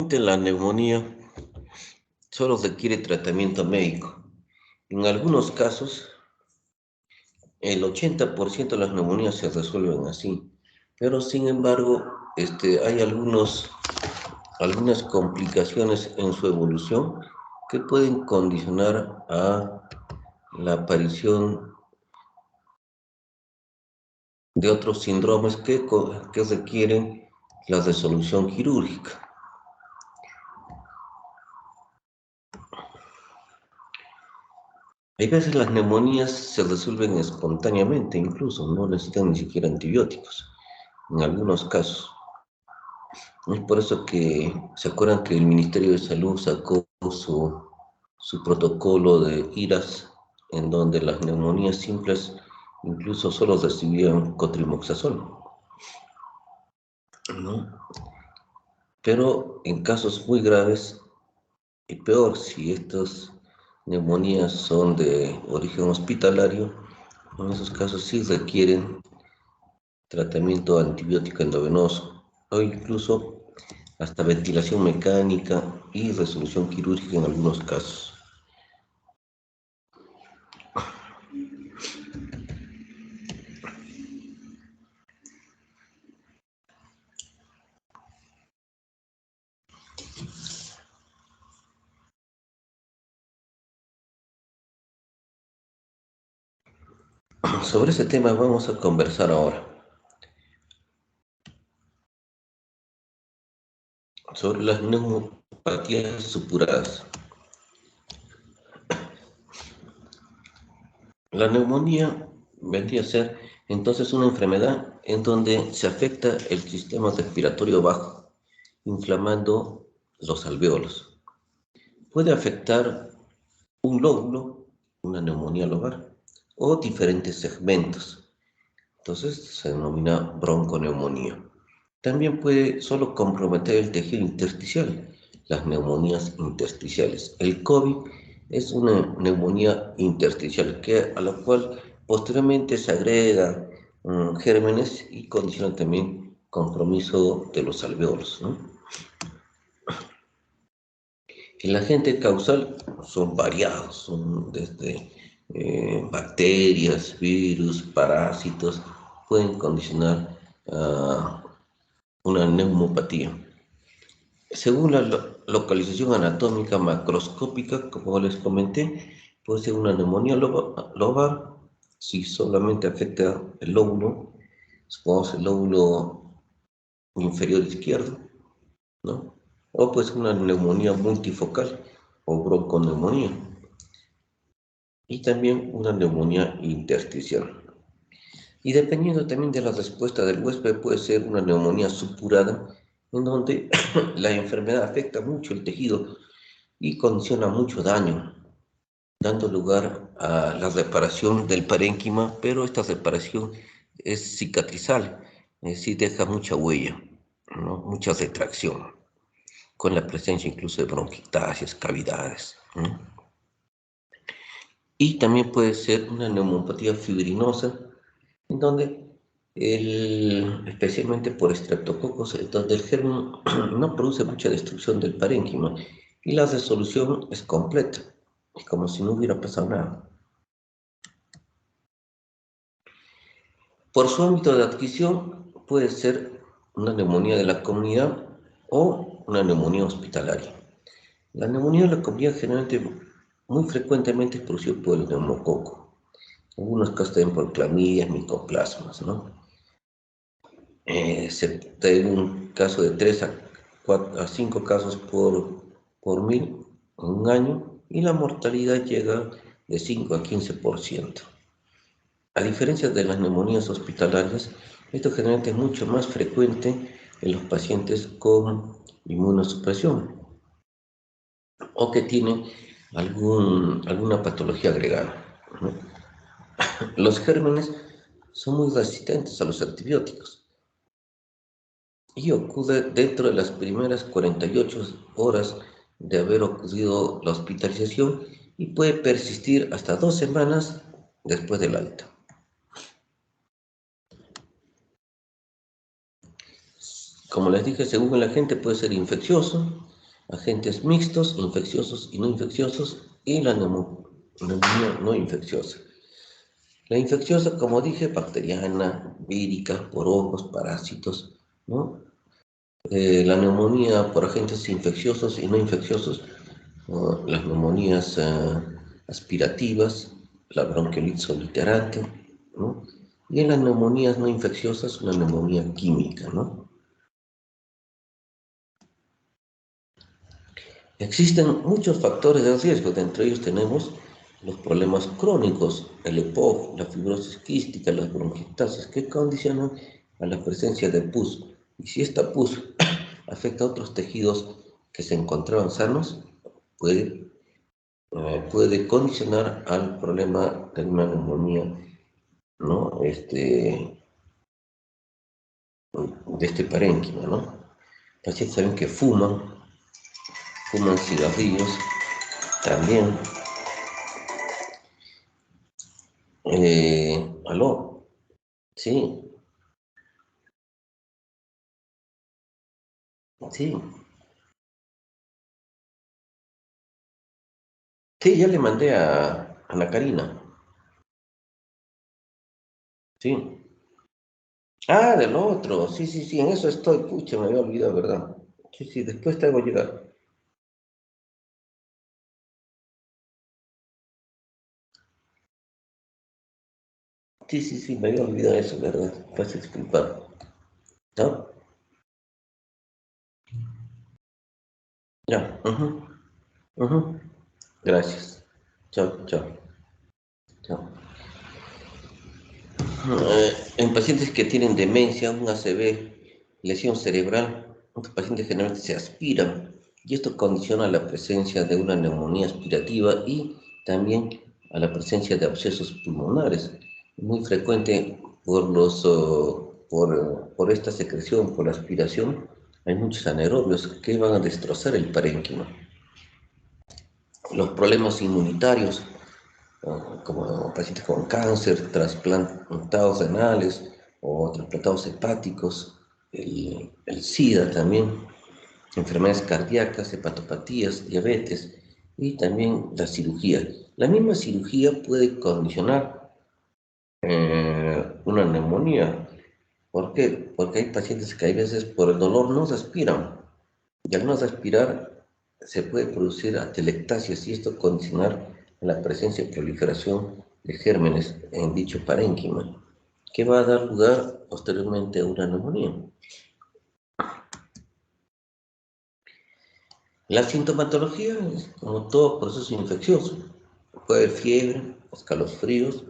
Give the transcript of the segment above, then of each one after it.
La neumonía solo requiere tratamiento médico. En algunos casos, el 80% de las neumonías se resuelven así, pero sin embargo, hay algunas complicaciones en su evolución que pueden condicionar a la aparición de otros síndromes que requieren la resolución quirúrgica. Hay veces las neumonías se resuelven espontáneamente, incluso no necesitan ni siquiera antibióticos, en algunos casos. Es por eso que se acuerdan que el Ministerio de Salud sacó su protocolo de IRAS, en donde las neumonías simples incluso solo recibían cotrimoxazol, ¿no? Pero en casos muy graves y peor, si estas neumonías son de origen hospitalario, en esos casos sí requieren tratamiento antibiótico endovenoso o incluso hasta ventilación mecánica y resolución quirúrgica en algunos casos. Sobre ese tema vamos a conversar ahora, sobre las neumopatías supuradas. La neumonía vendría a ser entonces una enfermedad en donde se afecta el sistema respiratorio bajo, inflamando los alvéolos. Puede afectar un lóbulo, una neumonía lobar, o diferentes segmentos. Entonces se denomina bronconeumonía. También puede solo comprometer el tejido intersticial, las neumonías intersticiales. El COVID es una neumonía intersticial a la cual posteriormente se agrega gérmenes y condiciona también compromiso de los alvéolos, ¿no? El agente causal son variados, son desde bacterias, virus, parásitos, pueden condicionar una neumopatía. Según la localización anatómica macroscópica, como les comenté, puede ser una neumonía lobar si solamente afecta el lóbulo, supongamos el lóbulo inferior izquierdo, ¿no? O pues una neumonía multifocal o bronconeumonía. Y también una neumonía intersticial. Y dependiendo también de la respuesta del huésped, puede ser una neumonía supurada, en donde la enfermedad afecta mucho el tejido y condiciona mucho daño, dando lugar a la reparación del parénquima, pero esta reparación es cicatrizal, es decir, deja mucha huella, ¿no? Mucha retracción, con la presencia incluso de bronquitasias, cavidades, ¿no? Y también puede ser una neumonopatía fibrinosa, en donde especialmente por estreptococos, donde el germen no produce mucha destrucción del parénquima y la resolución es completa, es como si no hubiera pasado nada. Por su ámbito de adquisición puede ser una neumonía de la comunidad o una neumonía hospitalaria. La neumonía de la comunidad generalmente, muy frecuentemente es producida por el neumococo. En algunos casos también por clamidias, micoplasmas, ¿no? Se tiene un caso de 3 a 5 casos por 1000 en un año y la mortalidad llega de 5 a 15%. A diferencia de las neumonías hospitalarias, esto generalmente es mucho más frecuente en los pacientes con inmunosupresión o que tienen alguna patología agregada, ¿no? Los gérmenes son muy resistentes a los antibióticos y ocurre dentro de las primeras 48 horas de haber ocurrido la hospitalización y puede persistir hasta 2 semanas después del alta. Como les dije, según el agente puede ser infeccioso, agentes mixtos, infecciosos y no infecciosos, y la neumonía no infecciosa. La infecciosa, como dije, bacteriana, vírica, por hongos, parásitos, ¿no? La neumonía por agentes infecciosos y no infecciosos, las neumonías aspirativas, la bronquiolitis obliterante, ¿no? Y en las neumonías no infecciosas, una neumonía química, ¿no? Existen muchos factores de riesgo, de entre ellos tenemos los problemas crónicos, el EPOC, la fibrosis quística, las bronquiectasis, que condicionan a la presencia de pus. Y si esta pus afecta a otros tejidos que se encontraban sanos, puede, puede condicionar al problema de una neumonía, ¿no? De este parénquima, ¿no? Pacientes saben que fuman cigarrillos también. Aló, sí, sí, sí, ya le mandé a Ana Karina, sí. Ah, del otro, sí, sí, sí, en eso estoy, pucha, me había olvidado, ¿verdad? Sí, sí, después te hago llegar. Sí, sí, sí, me había olvidado eso, ¿verdad? Vas a disculpar, ¿no? Ya, ujú. Gracias. Chao, chao, chao. En pacientes que tienen demencia, un ACV, lesión cerebral, estos pacientes generalmente se aspiran y esto condiciona la presencia de una neumonía aspirativa y también a la presencia de abscesos pulmonares. Muy frecuente por esta secreción, por la aspiración, hay muchos anaerobios que van a destrozar el parénquima. Los problemas inmunitarios, como pacientes con cáncer, trasplantados renales o trasplantados hepáticos, el SIDA también, enfermedades cardíacas, hepatopatías, diabetes y también la cirugía. La misma cirugía puede condicionar una neumonía. ¿Por qué? Porque hay pacientes que a veces por el dolor no respiran y al no respirar se puede producir atelectasias y esto condicionar la presencia y proliferación de gérmenes en dicho parénquima, que va a dar lugar posteriormente a una neumonía. La sintomatología es como todo proceso infeccioso. Puede haber fiebre, escalofríos,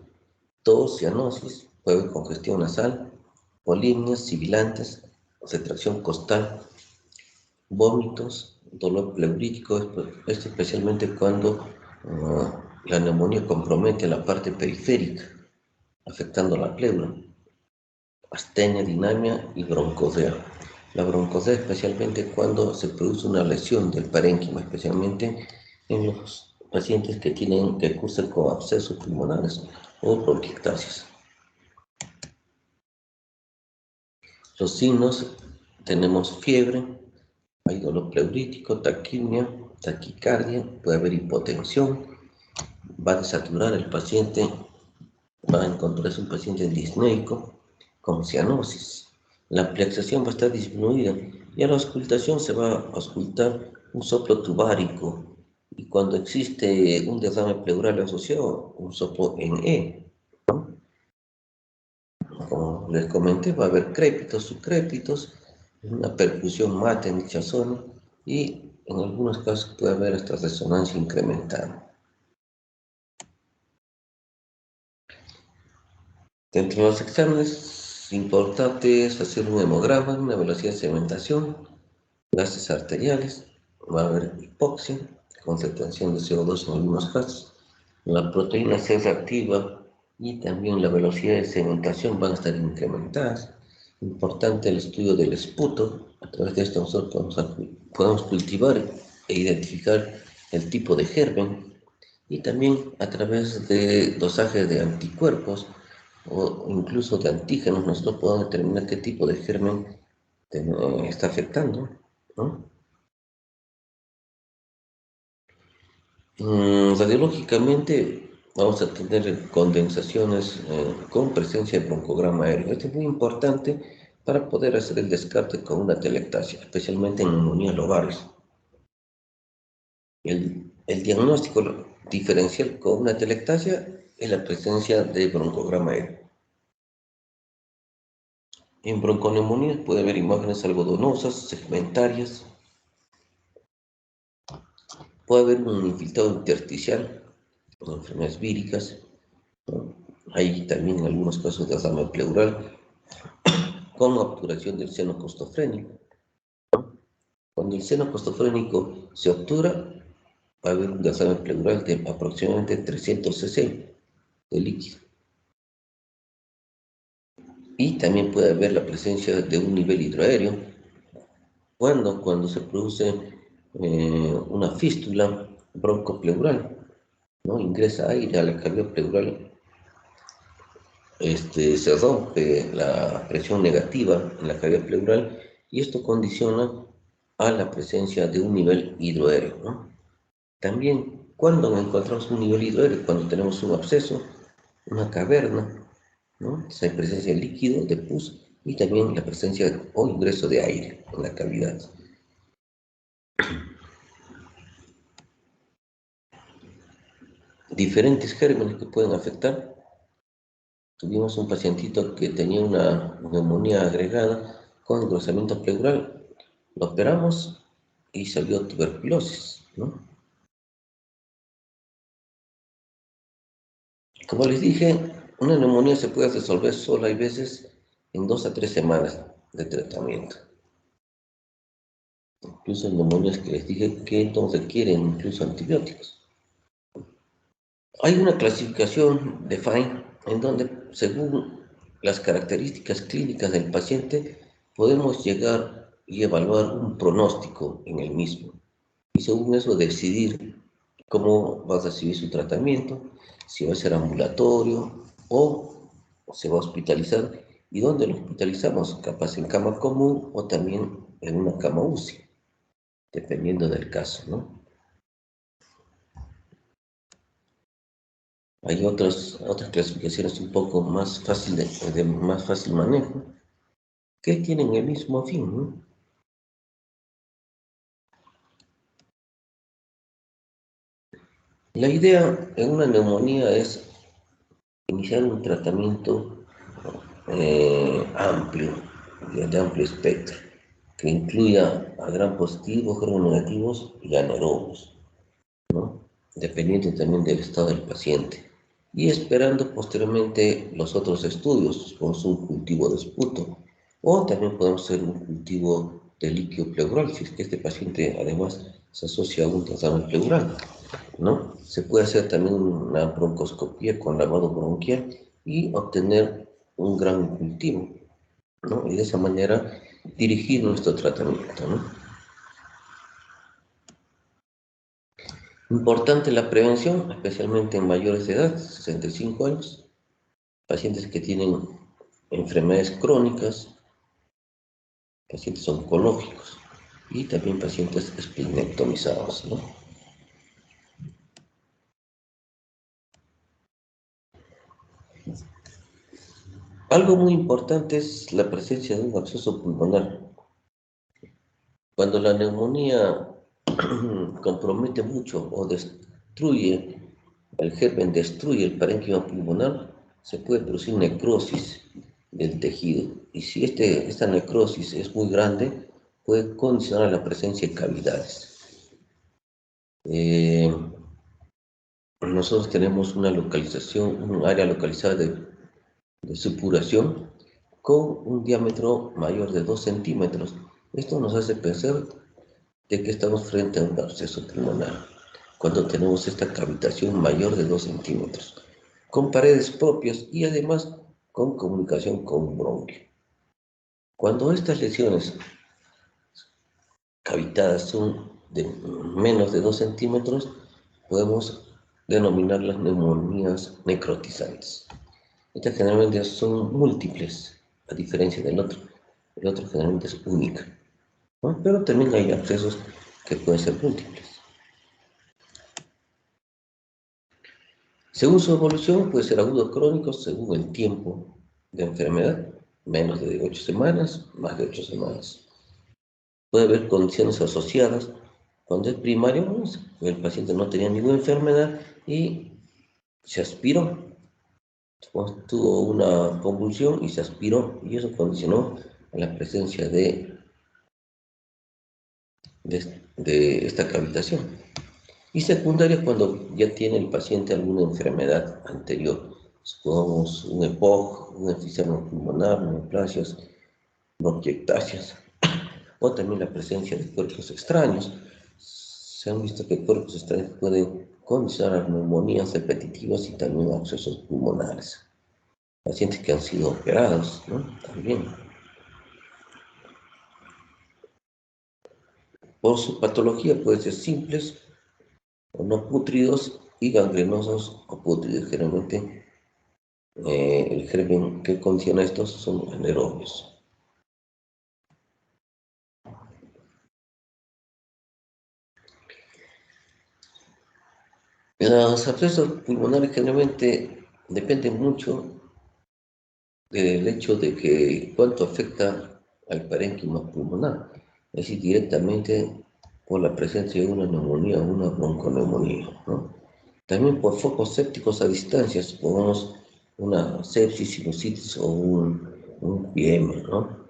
tos, cianosis, puede haber congestión nasal, polimias, sibilantes, retracción costal, vómitos, dolor pleurítico, esto especialmente cuando la neumonía compromete la parte periférica, afectando la pleura, astenia, dinamia y broncodea. La broncodea especialmente cuando se produce una lesión del parénquima, especialmente en los pacientes que cursan con abscesos pulmonares o bronquiectasis. Los signos, tenemos fiebre, hay dolor pleurítico, taquimia, taquicardia, puede haber hipotensión, va a desaturar el paciente, va a encontrarse un paciente disneico con cianosis. La ampliación va a estar disminuida y a la auscultación se va a auscultar un soplo tubárico y cuando existe un derrame pleural asociado, un soplo en E. Como les comenté, va a haber crépitos, subcrépitos, una percusión mate en dicha zona y en algunos casos puede haber esta resonancia incrementada. Dentro de los exámenes importantes hacer un hemograma, una velocidad de sedimentación, gases arteriales, va a haber hipoxia, concentración de CO2 en algunos casos, la proteína C reactiva y también la velocidad de sedimentación van a estar incrementadas. Importante el estudio del esputo, a través de esto nosotros podemos cultivar e identificar el tipo de germen y también a través de dosajes de anticuerpos o incluso de antígenos nosotros podemos determinar qué tipo de germen está afectando, ¿no? Radiológicamente vamos a tener condensaciones con presencia de broncograma aéreo. Esto es muy importante para poder hacer el descarte con una telectasia, especialmente en neumonías lobares. El diagnóstico diferencial con una telectasia es la presencia de broncograma aéreo. En bronconeumonías puede haber imágenes algodonosas, segmentarias, puede haber un infiltrado intersticial, enfermedades víricas, ¿no? Hay también algunos casos de asama pleural con obturación del seno costofrénico. Cuando el seno costofrénico se obtura, va a haber un desame pleural de aproximadamente 300 cc de líquido. Y también puede haber la presencia de un nivel hidroaéreo cuando se produce una fístula broncopleural, ¿no? Ingresa aire a la cavidad pleural, se rompe la presión negativa en la cavidad pleural y esto condiciona a la presencia de un nivel hidroaéreo, ¿no? También, cuando encontramos un nivel hidroaéreo, cuando tenemos un absceso, una caverna, ¿no? Entonces hay presencia de líquido, de pus y también la presencia o ingreso de aire en la cavidad. Diferentes gérmenes que pueden afectar. Tuvimos un pacientito que tenía una neumonía agregada con engrosamiento pleural. Lo operamos y salió tuberculosis, ¿no? Como les dije, una neumonía se puede resolver sola, hay veces en 2 a 3 semanas de tratamiento. Incluso en neumonías que les dije que entonces requieren incluso antibióticos. Hay una clasificación de Fine en donde, según las características clínicas del paciente, podemos llegar y evaluar un pronóstico en el mismo. Y según eso decidir cómo va a recibir su tratamiento, si va a ser ambulatorio o se va a hospitalizar y dónde lo hospitalizamos, capaz en cama común o también en una cama UCI, dependiendo del caso, ¿no? Hay otras clasificaciones un poco más fácil de más fácil manejo que tienen el mismo fin, ¿no? La idea en una neumonía es iniciar un tratamiento amplio, de amplio espectro, que incluya a gram positivos, gram negativos y anaerobios, ¿no? Dependiendo también del estado del paciente. Y esperando posteriormente los otros estudios, con un cultivo de esputo, o también podemos hacer un cultivo de líquido pleural, si es que este paciente además se asocia a un trastorno pleural, ¿no? Se puede hacer también una broncoscopía con lavado bronquial y obtener un gran cultivo, ¿no? Y de esa manera dirigir nuestro tratamiento, ¿no? Importante la prevención, especialmente en mayores de edad, 65 años, pacientes que tienen enfermedades crónicas, pacientes oncológicos y también pacientes esplenectomizados, ¿no? Algo muy importante es la presencia de un absceso pulmonar. Cuando la neumonía compromete mucho o destruye, el germen destruye el parénquima pulmonar, se puede producir necrosis del tejido. Y si esta necrosis es muy grande, puede condicionar la presencia de cavidades. Nosotros tenemos una localización, un área localizada de supuración con un diámetro mayor de 2 centímetros. Esto nos hace pensar de que estamos frente a un absceso pulmonar, cuando tenemos esta cavitación mayor de 2 centímetros, con paredes propias y además con comunicación con un bronquio. Cuando estas lesiones cavitadas son de menos de 2 centímetros, podemos denominarlas neumonías necrotizantes. Estas generalmente son múltiples, a diferencia del otro. El otro generalmente es única, ¿no? Pero también hay abscesos que pueden ser múltiples. Según su evolución, puede ser agudo o crónico según el tiempo de enfermedad, menos de 8 semanas, más de 8 semanas. Puede haber condiciones asociadas. Cuando es primario, pues, el paciente no tenía ninguna enfermedad y se aspiró. Tuvo una convulsión y se aspiró, y eso condicionó a la presencia de esta cavitación. Y secundaria cuando ya tiene el paciente alguna enfermedad anterior, supongamos un EPOC, un enfisema pulmonar, neoplasias, bronquiectasias, o también la presencia de cuerpos extraños. Se han visto que cuerpos extraños pueden condicionar neumonías repetitivas y también abscesos pulmonares. Pacientes que han sido operados, ¿no? También. Por su patología pueden ser simples o no pútridos y gangrenosos o pútridos. Generalmente el germen que condiciona estos son anaerobios. Los abscesos pulmonares generalmente dependen mucho del hecho de que cuánto afecta al parénquima pulmonar, es decir, directamente por la presencia de una neumonía o una bronconeumonía, ¿no? También por focos sépticos a distancia, supongamos una sepsis, sinusitis o un IEM, ¿no?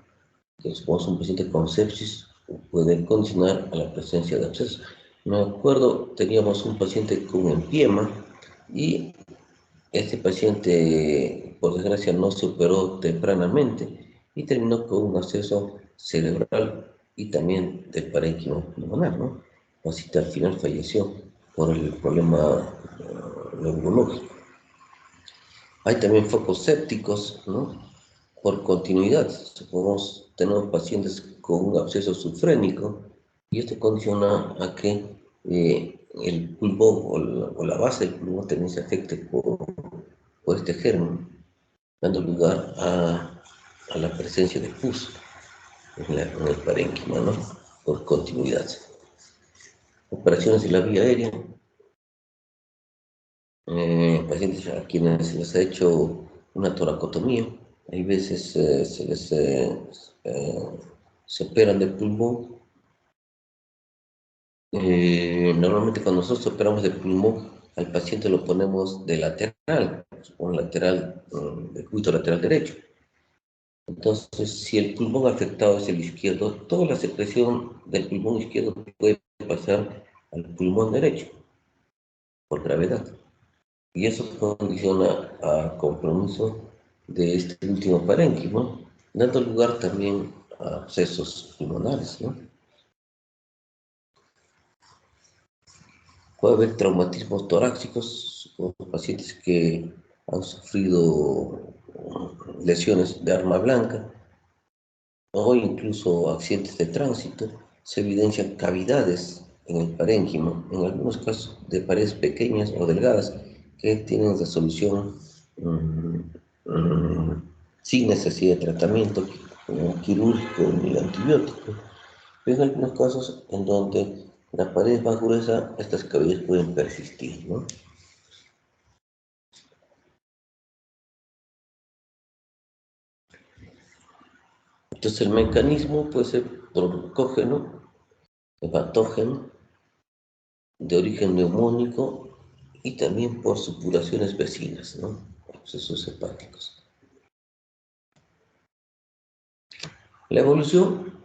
Que supongamos un paciente con sepsis puede condicionar a la presencia de abscesos. Me acuerdo, teníamos un paciente con empiema y este paciente, por desgracia, no se operó tempranamente y terminó con un absceso cerebral y también del parénquima pulmonar, ¿no? Así que al final falleció por el problema neurológico. Hay también focos sépticos, ¿no? Por continuidad. Supongamos, tenemos pacientes con un absceso subfrénico y esto condiciona a que el pulmón o la base del pulmón también se afecte por este germen, dando lugar a la presencia de pus en el parénquima, ¿no? Por continuidad. Operaciones de la vía aérea, pacientes a quienes se les ha hecho una toracotomía, hay veces eh, se operan del pulmón. Normalmente cuando nosotros operamos de pulmón, al paciente lo ponemos de lateral, un lateral, del cúbito lateral derecho. Entonces, si el pulmón afectado es el izquierdo, toda la secreción del pulmón izquierdo puede pasar al pulmón derecho por gravedad. Y eso condiciona a compromiso de este último parénquima, dando lugar también a abscesos pulmonares, ¿no? Puede haber traumatismos torácicos o pacientes que han sufrido lesiones de arma blanca o incluso accidentes de tránsito. Se evidencian cavidades en el parénquima, en algunos casos de paredes pequeñas o delgadas que tienen resolución mm, mm, sin necesidad de tratamiento quirúrgico ni antibiótico. Pero en algunos casos en donde la pared es más gruesa, estas cavidades pueden persistir, ¿no? Entonces el mecanismo puede ser broncógeno, hepatógeno, de origen neumónico y también por supuraciones vecinas, ¿no? Procesos hepáticos. La evolución,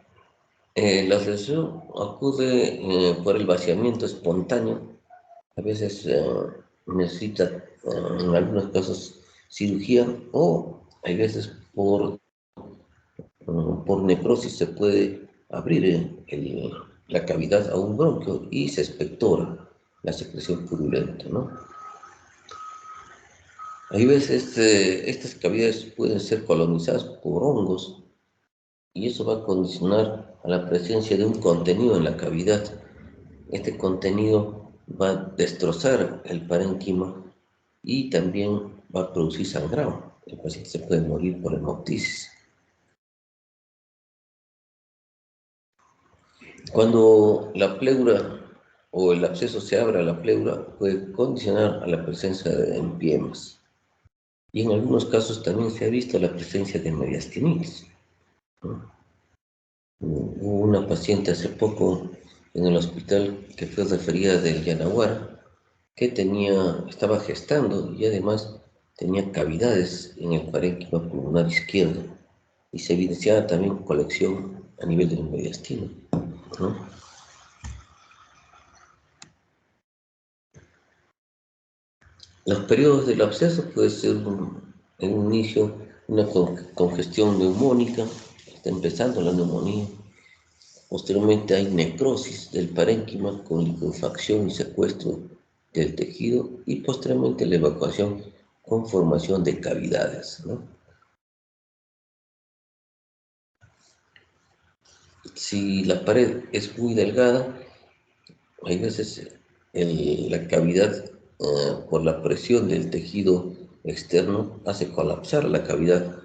la lesión acude por el vaciamiento espontáneo, a veces necesita en algunos casos cirugía o hay veces por necrosis se puede abrir la cavidad a un bronquio y se expectora la secreción purulenta, ¿no? Hay veces estas cavidades pueden ser colonizadas por hongos y eso va a condicionar a la presencia de un contenido en la cavidad. Este contenido va a destrozar el parénquima y también va a producir sangrado. El paciente se puede morir por hemoptisis. Cuando la pleura o el absceso se abre a la pleura, puede condicionar a la presencia de empiemas. Y en algunos casos también se ha visto la presencia de mediastinitis, ¿no? Hubo una paciente hace poco en el hospital que fue referida del Yanaguara, que estaba gestando y además tenía cavidades en el parénquima pulmonar izquierdo y se evidenciaba también colección a nivel del mediastino, ¿no? Los periodos del absceso puede ser en un inicio una congestión neumónica, está empezando la neumonía. Posteriormente hay necrosis del parénquima con liquefacción y secuestro del tejido y posteriormente la evacuación con formación de cavidades, ¿no? Si la pared es muy delgada, hay veces la cavidad, por la presión del tejido externo, hace colapsar la cavidad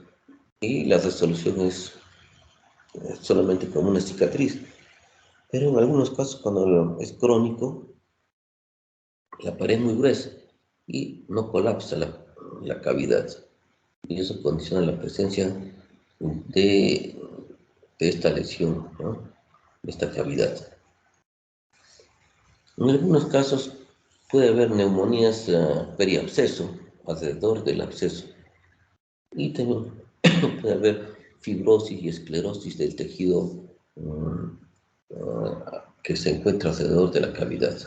y la resolución es solamente como una cicatriz. Pero en algunos casos, cuando es crónico, la pared es muy gruesa y no colapsa la cavidad. Y eso condiciona la presencia de, de esta lesión, ¿no? De esta cavidad. En algunos casos puede haber neumonías periabsceso, alrededor del absceso, y también puede haber fibrosis y esclerosis del tejido que se encuentra alrededor de la cavidad.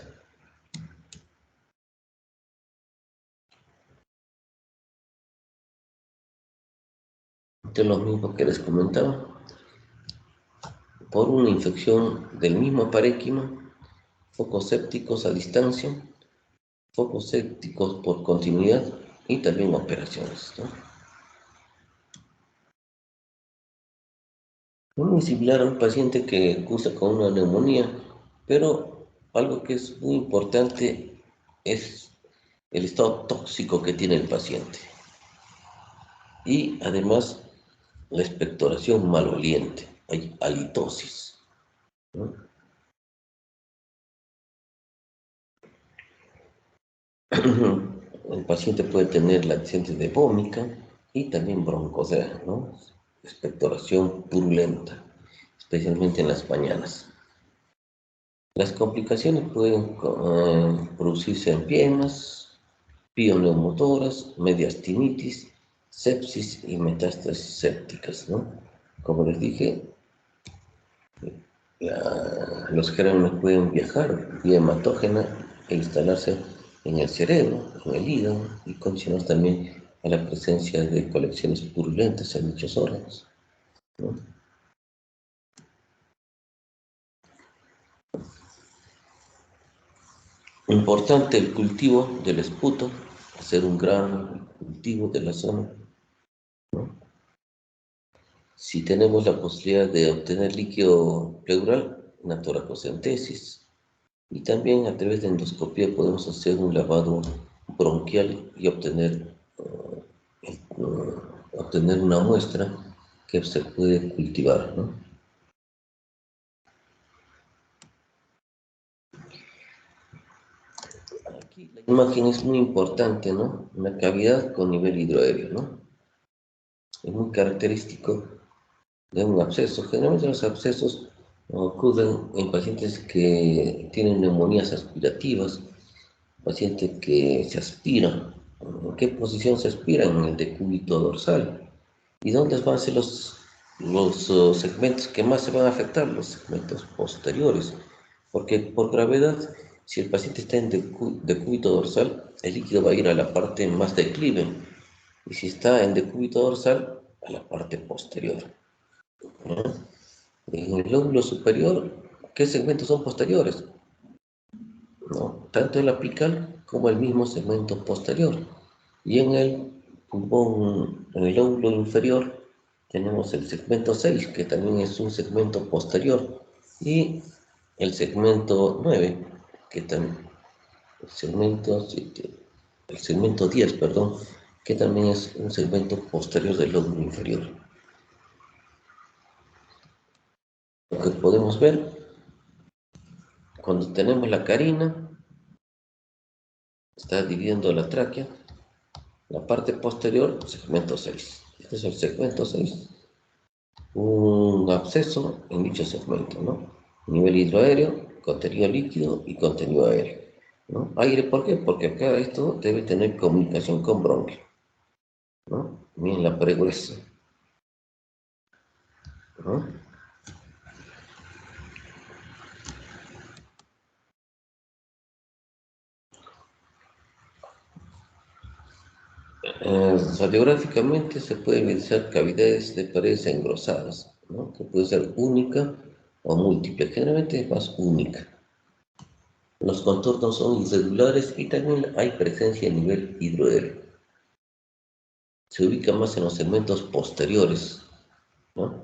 Entonces, lo mismo que les comentaba, por una infección del mismo parénquima, focos sépticos a distancia, focos sépticos por continuidad y también operaciones, ¿no? Muy similar a un paciente que cursa con una neumonía, pero algo que es muy importante es el estado tóxico que tiene el paciente y además la expectoración maloliente, hay halitosis, ¿no? El paciente puede tener laxantes de vómica y también broncosea, ¿no? Expectoración purulenta, especialmente en las mañanas. Las complicaciones pueden producirse en piernas, pioneumotoras, mediastinitis, sepsis y metástasis sépticas, ¿no? Como les dije, los gérmenes pueden viajar vía hematógena e instalarse en el cerebro, en el hígado y condicionar también a la presencia de colecciones purulentas en muchos órganos, ¿no? Importante el cultivo del esputo, hacer un gran cultivo de la zona, ¿no? Si tenemos la posibilidad de obtener líquido pleural, una toracocentesis. Y también a través de endoscopía podemos hacer un lavado bronquial y obtener una muestra que se puede cultivar, ¿no? Aquí la imagen es muy importante, ¿no? Una cavidad con nivel hidroaéreo, ¿no? Es muy característico de un absceso. Generalmente los abscesos ocurren en pacientes que tienen neumonías aspirativas, pacientes que se aspiran. ¿En qué posición se aspira? En el decúbito dorsal. ¿Y dónde van a ser los segmentos que más se van a afectar? Los segmentos posteriores. Porque por gravedad, si el paciente está en decúbito dorsal, el líquido va a ir a la parte más declive. Y si está en decúbito dorsal, a la parte posterior, ¿no? En el lóbulo superior, ¿qué segmentos son posteriores? ¿No? Tanto el apical como el mismo segmento posterior. Y en el pulmón, en el lóbulo inferior, tenemos el segmento 6, que también es un segmento posterior, y el segmento 9, que también, el segmento, el segmento 10, perdón, que también es un segmento posterior del lóbulo inferior. Lo que podemos ver Cuando tenemos la carina, está dividiendo la tráquea, la parte posterior, segmento 6. Este es el segmento 6. Un absceso en dicho segmento, ¿no? Nivel hidroaéreo, contenido líquido y contenido aéreo, ¿no? Aire, ¿por qué? Porque acá esto debe tener comunicación con bronquio, ¿no? Miren la pared gruesa, ¿no? Radiográficamente se pueden evidenciar cavidades de paredes engrosadas, ¿no? Que puede ser única o múltiple, generalmente es más única. Los contornos son irregulares y también hay presencia a nivel hidroaéreo. Se ubica más en los segmentos posteriores, ¿no?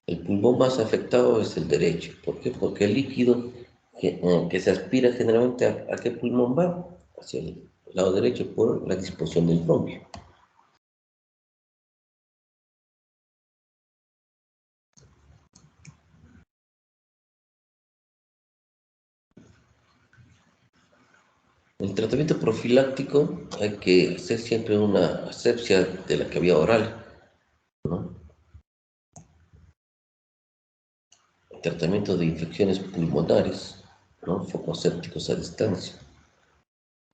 El pulmón más afectado es el derecho. ¿Por qué? Porque el líquido que se aspira generalmente ¿a qué pulmón va? Hacia el lado derecho por la disposición del bronquio. El tratamiento profiláctico hay que hacer siempre una asepsia de la cavidad oral, ¿no? El tratamiento de infecciones pulmonares, ¿no? Focos sépticos a distancia.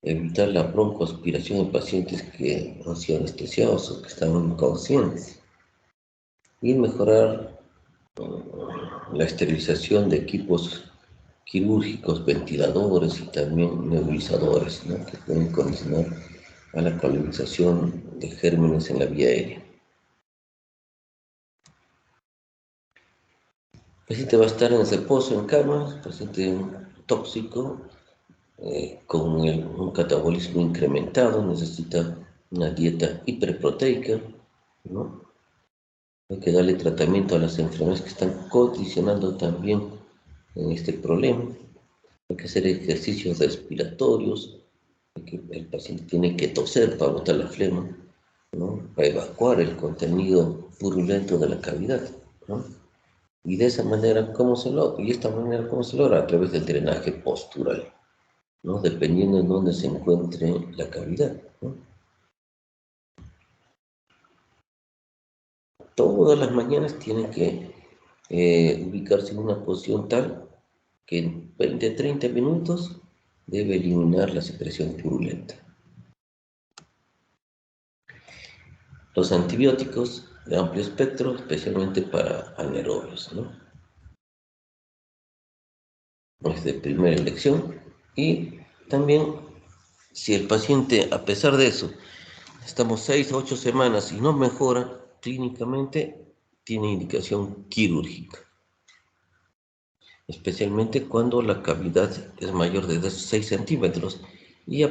Evitar la broncoaspiración en pacientes que han sido anestesiados o que están inconscientes. Y mejorar la esterilización de equipos quirúrgicos, ventiladores y también nebulizadores, ¿no? Que pueden condicionar a la colonización de gérmenes en la vía aérea. El paciente va a estar en reposo en cama, paciente tóxico, con un catabolismo incrementado, necesita una dieta hiperproteica, ¿no? Hay que darle tratamiento a las enfermedades que están condicionando también este problema. Hay que hacer ejercicios respiratorios, el paciente tiene que toser para botar la flema, ¿no? Para evacuar el contenido purulento de la cavidad, ¿no? Y de esa manera, ¿cómo se logra? Y esta manera, ¿cómo se logra? A través del drenaje postural, ¿no? Dependiendo de dónde se encuentre la cavidad, ¿no? Todas las mañanas tienen que ubicarse en una posición tal que en 20-30 minutos debe eliminar la secreción purulenta. Los antibióticos de amplio espectro, especialmente para anaerobios, ¿no? Es de primera elección. Y también, si el paciente, a pesar de eso, estamos 6 a 8 semanas y no mejora clínicamente, tiene indicación quirúrgica, especialmente cuando la cavidad es mayor de 6 centímetros y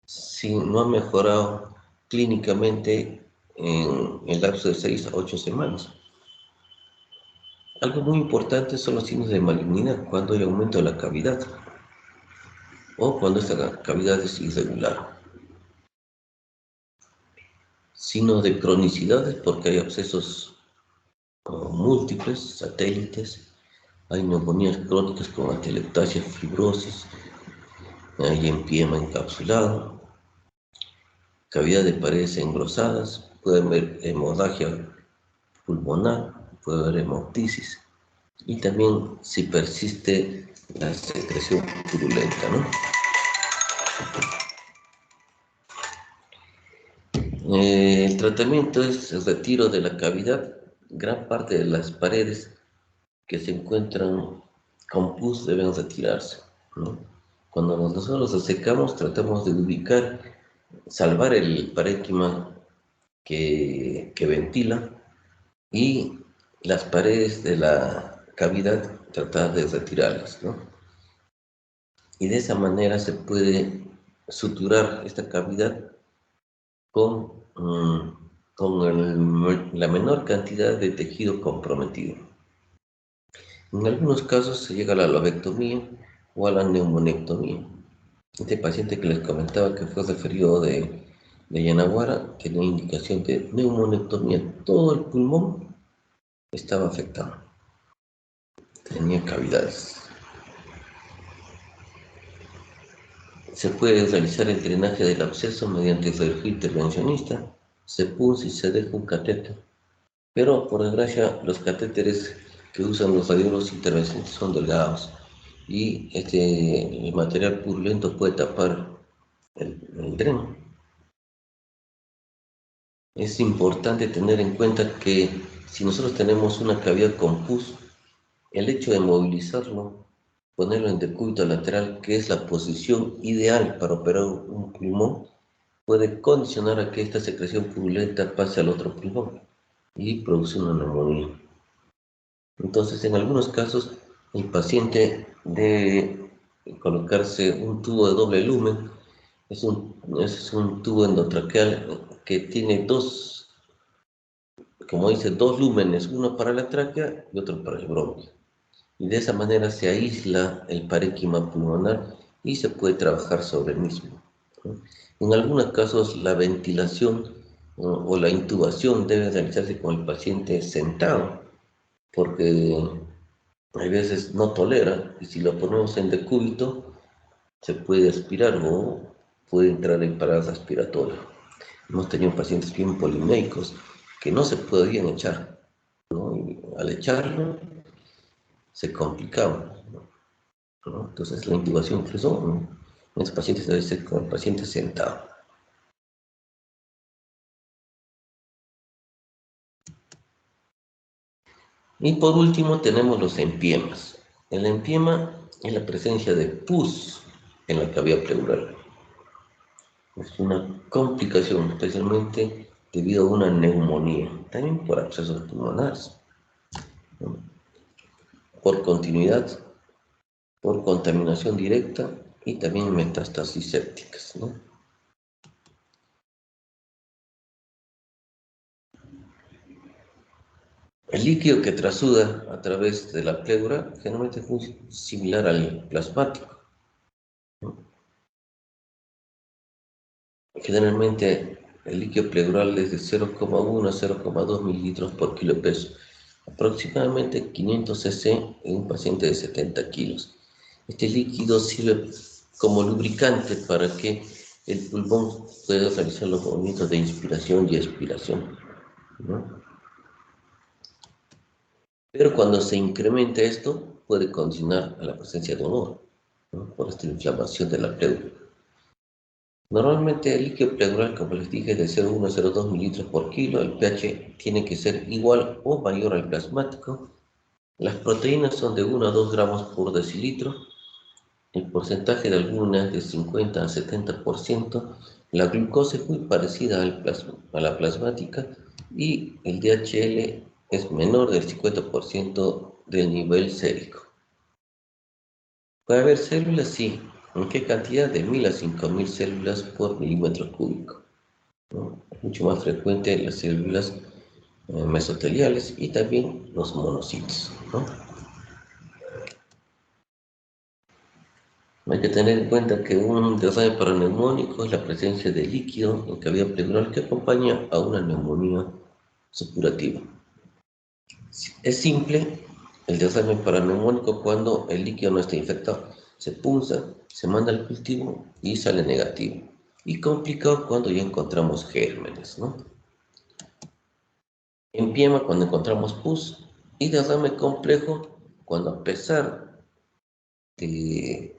si no ha mejorado clínicamente en el lapso de 6 a 8 semanas. Algo muy importante son los signos de malignidad, cuando hay aumento de la cavidad o cuando esta cavidad es irregular. Signos de cronicidad es porque hay abscesos múltiples, satélites, hay neumonías crónicas con atelectasia, fibrosis, hay empiema encapsulado, cavidad de paredes engrosadas, puede haber hemorragia pulmonar, puede haber hemoptisis y también si persiste la secreción purulenta, ¿no? El tratamiento es el retiro de la cavidad. Gran parte de las paredes que se encuentran con pus deben retirarse, ¿no? Cuando nosotros los secamos, tratamos de ubicar, salvar el parénquima que ventila y las paredes de la cavidad tratar de retirarlas, ¿no? Y de esa manera se puede suturar esta cavidad con, la menor cantidad de tejido comprometido. En algunos casos se llega a la lobectomía o a la neumonectomía. Este paciente que les comentaba que fue referido de Yanaguara tenía indicación de neumonectomía. Todo el pulmón estaba afectado, tenía cavidades. Se puede realizar el drenaje del absceso mediante cirugía intervencionista, se punza y se deja un catéter. Pero, por desgracia, los catéteres que usan los radiólogos intervencionistas son delgados y el material purulento puede tapar el dreno. Es importante tener en cuenta que si nosotros tenemos una cavidad con pus, el hecho de movilizarlo, ponerlo en decúbito lateral, que es la posición ideal para operar un pulmón, puede condicionar a que esta secreción purulenta pase al otro pulmón y produce una neumonía. Entonces, en algunos casos, el paciente debe colocarse un tubo de doble lumen. Es un tubo endotraqueal que tiene como dice, dos lúmenes, uno para la tráquea y otro para el bronquio. Y de esa manera se aísla el parénquima pulmonar y se puede trabajar sobre el mismo, ¿no? En algunos casos la ventilación o la intubación debe realizarse con el paciente sentado, porque hay veces no tolera y si lo ponemos en decúbito se puede aspirar o puede entrar en parada respiratoria. Hemos tenido pacientes bien poliméicos que no se podían echar, ¿no? Y al echarlo se complicaba, ¿no? Entonces la intubación incluso en estos pacientes debe ser con el paciente sentado. Y por último tenemos los empiemas. El empiema es la presencia de pus en la cavidad pleural. Es una complicación, especialmente debido a una neumonía, también por abscesos pulmonares, ¿no? Por continuidad, por contaminación directa y también metástasis sépticas, ¿no? El líquido que trasuda a través de la pleura generalmente es muy similar al plasmático, ¿no? Generalmente el líquido pleural es de 0,1 a 0,2 mililitros por kilo de peso, aproximadamente 500 cc en un paciente de 70 kilos. Este líquido sirve como lubricante para que el pulmón pueda realizar los movimientos de inspiración y expiración, ¿no? Pero cuando se incrementa esto, puede condicionar a la presencia de dolor, ¿no? Por esta inflamación de la pleura. Normalmente el líquido pleural, como les dije, es de 0,1 a 0,2 mililitros por kilo. El pH tiene que ser igual o mayor al plasmático. Las proteínas son de 1 a 2 gramos por decilitro. El porcentaje de albúmina es de 50 a 70%. La glucosa es muy parecida a la plasmática y el DHL es menor del 50% del nivel sérico. ¿Puede haber células? Sí. ¿En qué cantidad? De 1000 a 5000 células por milímetro cúbico, ¿no? Es mucho más frecuente en las células mesoteliales y también los monocitos, ¿no? Hay que tener en cuenta que un desarrollo paraneumónico es la presencia de líquido en cavidad pleural que acompaña a una neumonía supurativa. Es simple el desarme paraneumónico cuando el líquido no está infectado. Se punza, se manda al cultivo y sale negativo. Y complicado cuando ya encontramos gérmenes, ¿no? Empiema cuando encontramos pus y desarme complejo cuando a pesar de,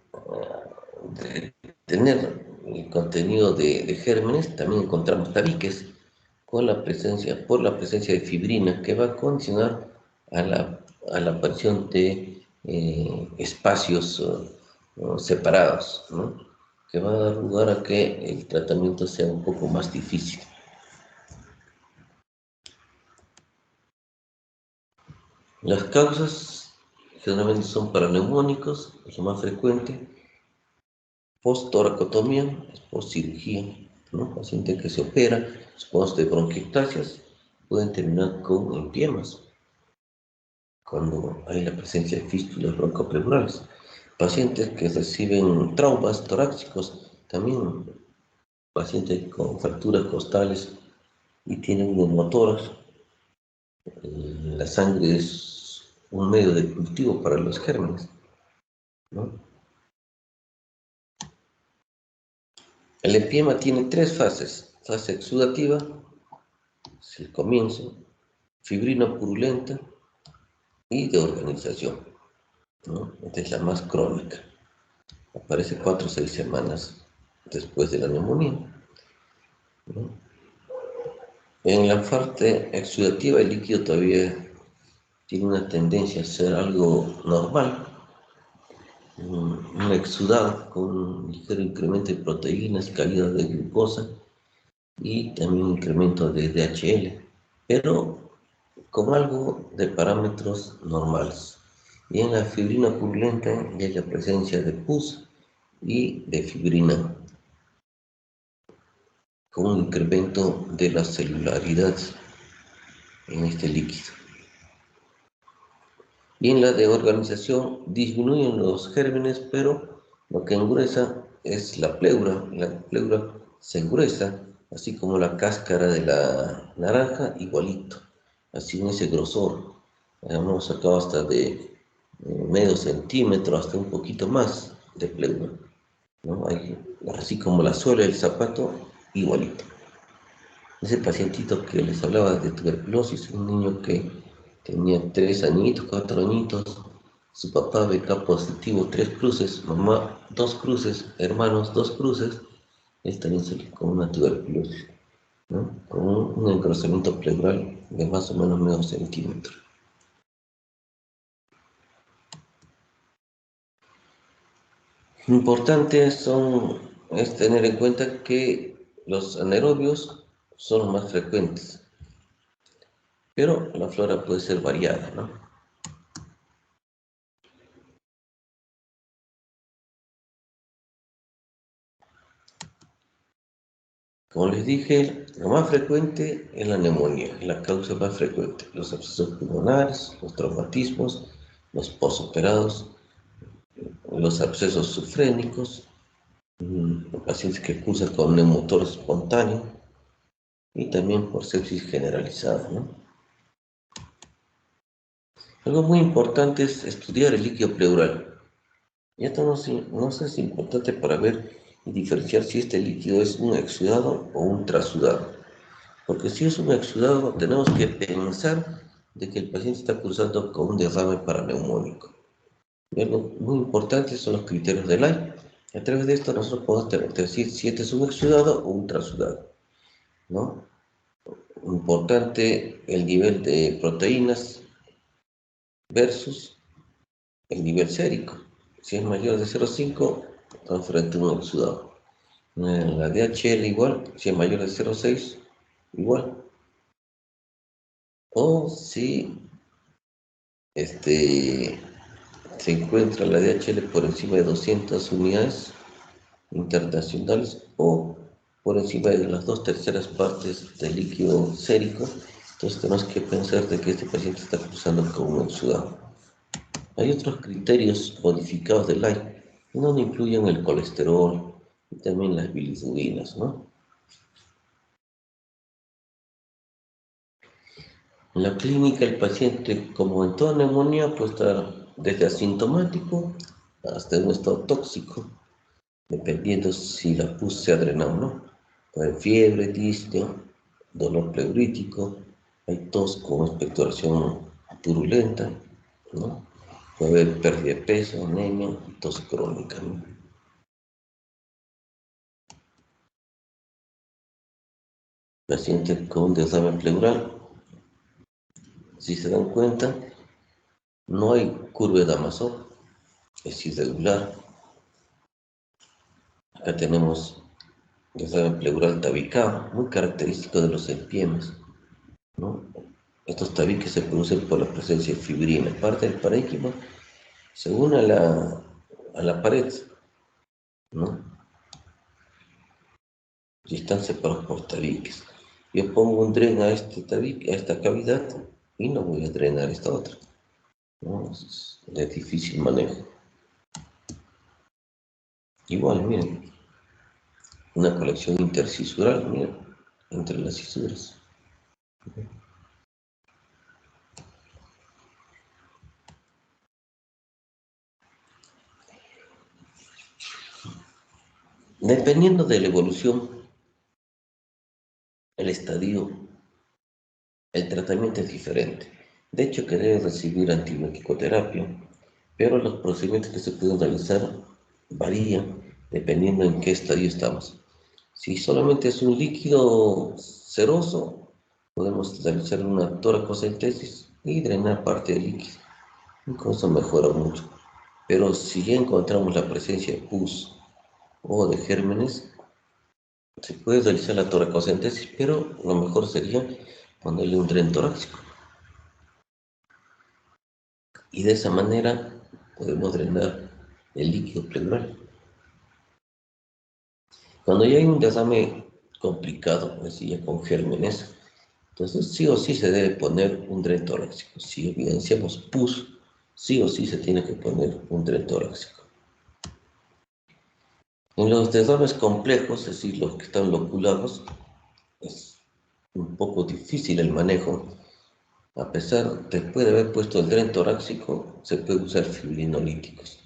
de tener el contenido de gérmenes, también encontramos tabiques por la presencia de fibrina que va a condicionar a la aparición de espacios separados, ¿no? Que va a dar lugar a que el tratamiento sea un poco más difícil. Las causas generalmente son paraneumónicos, es lo más frecuente. Post-toracotomía es por cirugía, ¿no? Paciente que se opera, supongamos de bronquiectasias, pueden terminar con empiemas cuando hay la presencia de fístulas broncopleurales. Pacientes que reciben traumas torácicos, también pacientes con fracturas costales y tienen un neumotórax. La sangre es un medio de cultivo para los gérmenes, ¿no? El empiema tiene tres fases. Fase exudativa, es el comienzo, fibrina purulenta y de organización, ¿no? Esta es la más crónica. Aparece 4 o 6 semanas después de la neumonía, ¿no? En la parte exudativa el líquido todavía tiene una tendencia a ser algo normal, un exudado con un ligero incremento de proteínas, calidad de glucosa y también un incremento de DHL, pero con algo de parámetros normales. Y en la fibrina purulenta ya hay la presencia de pus y de fibrina, con un incremento de la celularidad en este líquido. Y en la de organización disminuyen los gérmenes, pero lo que engruesa es la pleura. La pleura se engruesa, así como la cáscara de la naranja, igualito, así en ese grosor. Hemos sacado hasta de medio centímetro, hasta un poquito más de pleura, ¿no? Así como la suela del zapato, igualito. Ese pacientito que les hablaba de tuberculosis, un niño que tenía 3 añitos, 4 añitos, su papá BK positivo, 3 cruces, mamá 2 cruces, hermanos 2 cruces, él también salió con una tuberculosis, ¿no? Con un engrosamiento pleural de más o menos medio centímetro. Importante es tener en cuenta que los anaerobios son los más frecuentes, pero la flora puede ser variada, ¿no? Como les dije, lo más frecuente es la neumonía, es la causa más frecuente. Los abscesos pulmonares, los traumatismos, los posoperados, los abscesos sufrénicos, los pacientes que cursan con neumotor espontáneo y también por sepsis generalizada, ¿no? Algo muy importante es estudiar el líquido pleural. Y esto nos es importante para ver y diferenciar si este líquido es un exudado o un trasudado. Porque si es un exudado, tenemos que pensar de que el paciente está cursando con un derrame paraneumónico. Y algo muy importante son los criterios de Lai. A través de esto nosotros podemos decir si este es un exudado o un trasudado, ¿no? Importante el nivel de proteínas versus el nivel sérico. Si es mayor de 0,5, estamos frente a un exudado. La DHL igual, si es mayor de 0,6, igual. O si este, se encuentra la DHL por encima de 200 unidades internacionales o por encima de las 2/3 partes del líquido sérico, entonces tenemos que pensar de que este paciente está cruzando con un exudado. Hay otros criterios modificados de Lai, donde incluyen el colesterol y también las bilirrubinas, ¿no? En la clínica el paciente, como en toda neumonía, puede estar desde asintomático hasta un estado tóxico, dependiendo si la pus se ha drenado o no. Puede haber fiebre, disnea, dolor pleurítico, hay tos con expectoración purulenta, ¿no? Puede haber pérdida de peso, anemia y tos crónica, ¿no? Paciente con desarme pleural, si se dan cuenta, no hay curva de Damasor, es irregular. Acá tenemos desarme pleural tabicado, muy característico de los empiemas, ¿no? Estos tabiques se producen por la presencia de fibrina. Parte del parénquima se une a la pared, ¿no? Y están separados por tabiques. Yo pongo un dren a este tabique, a esta cavidad, y no voy a drenar esta otra, ¿no? Es de difícil manejo. Igual, miren, una colección intercisural, miren, entre las cisuras. Dependiendo de la evolución, el estadio, el tratamiento es diferente. De hecho, que debe recibir antibiótico-terapia, pero los procedimientos que se pueden realizar varían dependiendo en qué estadio estamos. Si solamente es un líquido seroso, podemos realizar una toracocentesis y drenar parte del líquido. Y con eso mejora mucho. Pero si ya encontramos la presencia de pus o de gérmenes, se puede realizar la toracocentesis, pero lo mejor sería ponerle un dren torácico. Y de esa manera podemos drenar el líquido pleural. Cuando ya hay un desame complicado, es decir, ya con gérmenes, entonces sí o sí se debe poner un dren torácico. Si evidenciamos pus, sí o sí se tiene que poner un dren torácico. En los desames complejos, es decir, los que están loculados, es un poco difícil el manejo. A pesar, después de haber puesto el dren torácico, se puede usar fibrinolíticos.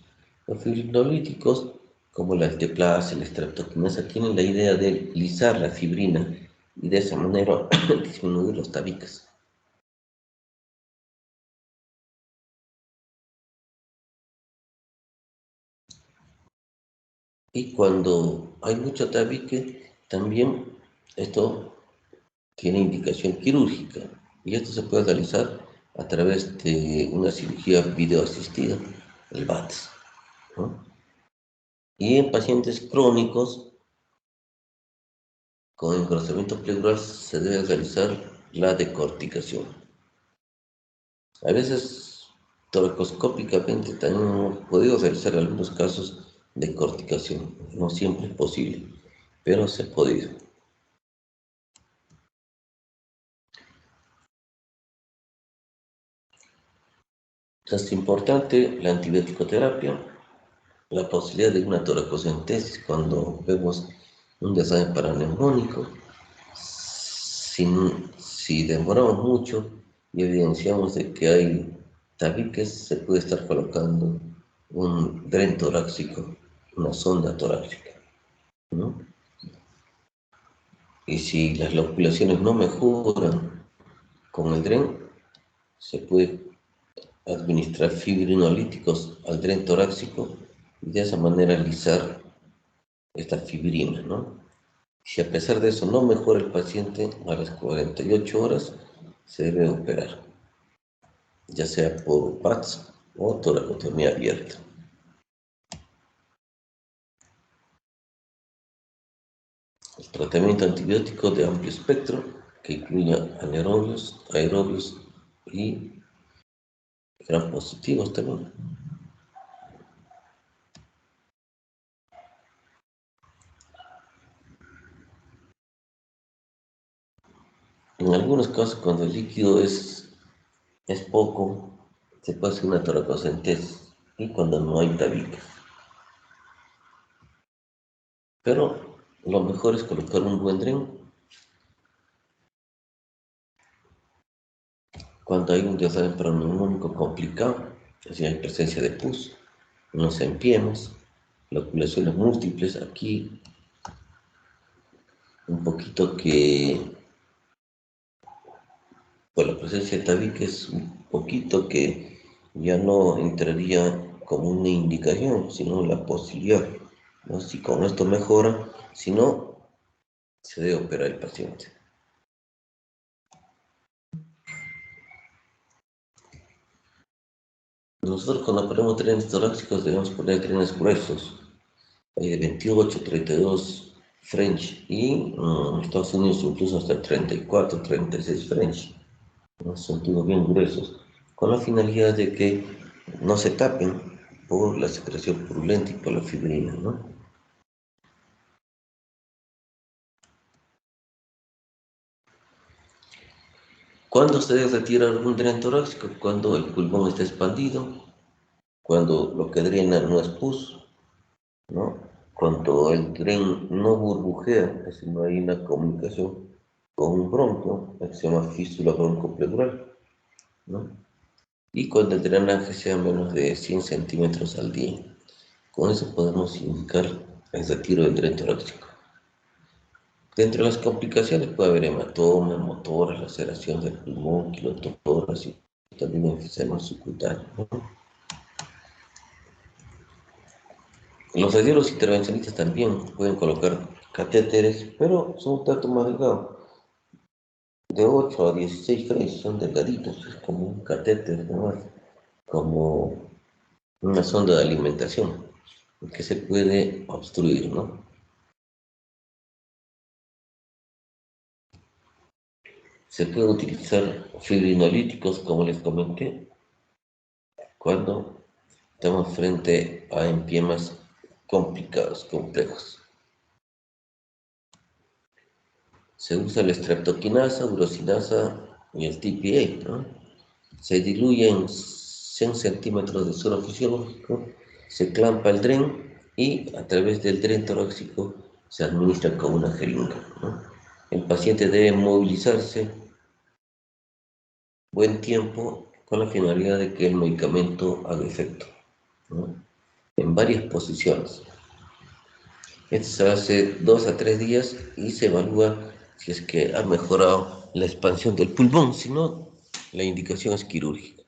Los fibrinolíticos, como la alteplasa y la streptokinasa, tienen la idea de lisar la fibrina y de esa manera disminuir los tabiques. Y cuando hay mucho tabique, también esto tiene indicación quirúrgica y esto se puede realizar a través de una cirugía videoasistida, el VATS, ¿no? Y en pacientes crónicos con engrosamiento pleural se debe realizar la decorticación. A veces, toracoscópicamente también hemos podido realizar algunos casos de corticación. No siempre es posible, pero se ha podido. Es importante la antibiótico-terapia, la posibilidad de una toracocentesis cuando vemos un desastre paraneumónico. Si demoramos mucho y evidenciamos de que hay tabiques, se puede estar colocando un dren torácico, una sonda torácica, ¿no? Y si las loculaciones no mejoran con el dren, se puede administrar fibrinolíticos al dren torácico y de esa manera alisar esta fibrina, ¿no? Si a pesar de eso no mejora el paciente, a las 48 horas se debe operar, ya sea por PATS o toracotomía abierta. El tratamiento antibiótico de amplio espectro, que incluye anaerobios, aerobios y gram positivos también. En algunos casos, cuando el líquido es poco, se puede hacer una toracocentesis y cuando no hay tabiques. Pero lo mejor es colocar un buen dren cuando hay un desastre paraneumónico complicado, es decir, hay presencia de pus, unos empiemas, loculaciones múltiples. Aquí un poquito que, por la presencia de tabique es un poquito que ya no entraría como una indicación, sino la posibilidad, ¿no? Si con esto mejora, si no, se debe operar el paciente. Nosotros cuando ponemos trenes torácicos debemos poner trenes gruesos, de 28, 32 French y en Estados Unidos incluso hasta 34, 36 French. Son tubos bien gruesos, con la finalidad de que no se tapen por la secreción purulenta y por la fibrina, ¿no? ¿Cuándo se debe retirar un dren torácico? Cuando el pulmón está expandido, cuando lo que drena no es pus, ¿no? Cuando el dren no burbujea, es decir, no hay una comunicación con un bronquio, que se llama fístula broncopleural, ¿no? Y cuando el drenaje sea menos de 100 centímetros al día. Con eso podemos indicar el retiro del tren torácico. Dentro de las complicaciones puede haber hematoma, motora, laceración del pulmón, quilotoras y también enfisema subcutáneo, ¿no? Los radiolos intervencionistas también pueden colocar catéteres, pero son un tanto más delgados, de 8 a 16 French, son delgaditos, es como un catéter, ¿no? Como una sonda de alimentación que se puede obstruir, ¿no? Se puede utilizar fibrinolíticos, como les comenté, cuando estamos frente a empiemas complicados, complejos. Se usa la streptokinasa, urosinasa y el TPA, ¿no? Se diluye en 100 centímetros de suero fisiológico, se clampa el dren y a través del dren torácico se administra con una jeringa, ¿no? El paciente debe movilizarse buen tiempo con la finalidad de que el medicamento haga efecto, ¿no? En varias posiciones. Esto se hace 2 a 3 días y se evalúa si es que ha mejorado la expansión del pulmón, si no, la indicación es quirúrgica.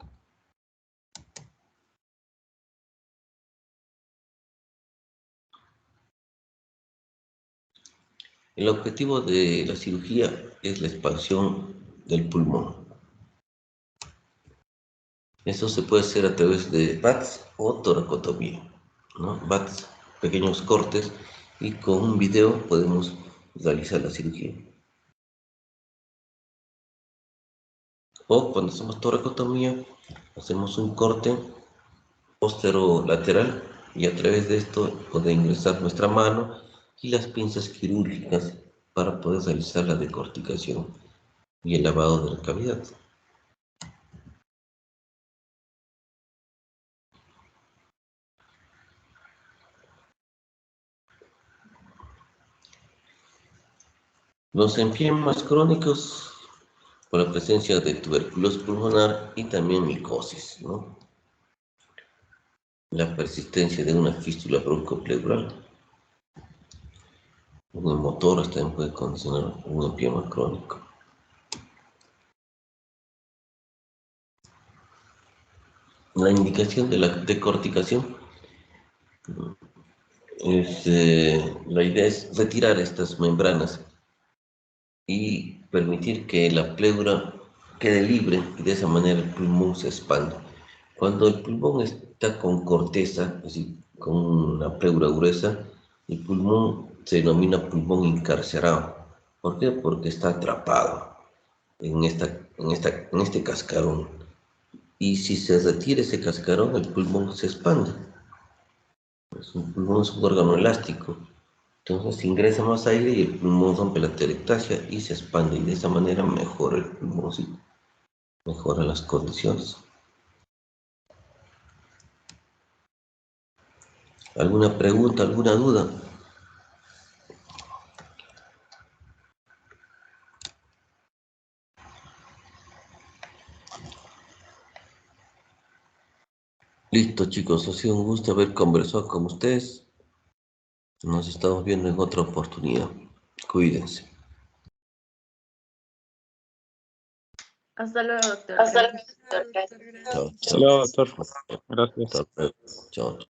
El objetivo de la cirugía es la expansión del pulmón. Eso se puede hacer a través de VATS o toracotomía, ¿no? VATS, pequeños cortes, y con un video podemos realizar la cirugía. O cuando hacemos toracotomía, hacemos un corte posterolateral y a través de esto puede ingresar nuestra mano y las pinzas quirúrgicas para poder realizar la decorticación y el lavado de la cavidad. Los enfiemas crónicos por la presencia de tuberculosis pulmonar y también micosis, ¿no? La persistencia de una fístula broncopleural. Un motor también puede condicionar un enfiema crónico. La indicación de la decorticación es, la idea es retirar estas membranas y permitir que la pleura quede libre y de esa manera el pulmón se expande. Cuando el pulmón está con corteza, es decir, con una pleura gruesa, el pulmón se denomina pulmón encarcerado. ¿Por qué? Porque está atrapado en este cascarón. Y si se retira ese cascarón, el pulmón se expande. El pulmón es un órgano elástico. Entonces ingresa más aire y el pulmón rompe la atelectasia y se expande. Y de esa manera mejora el pulmón, ¿sí? Mejora las condiciones. ¿Alguna pregunta, alguna duda? Listo, chicos. Ha sido un gusto haber conversado con ustedes. Nos estamos viendo en otra oportunidad. Cuídense. Hasta luego, doctor. Hasta Gracias. luego, doctor. Chao, Hasta chao. luego, doctor. Gracias. Hasta luego. Chao.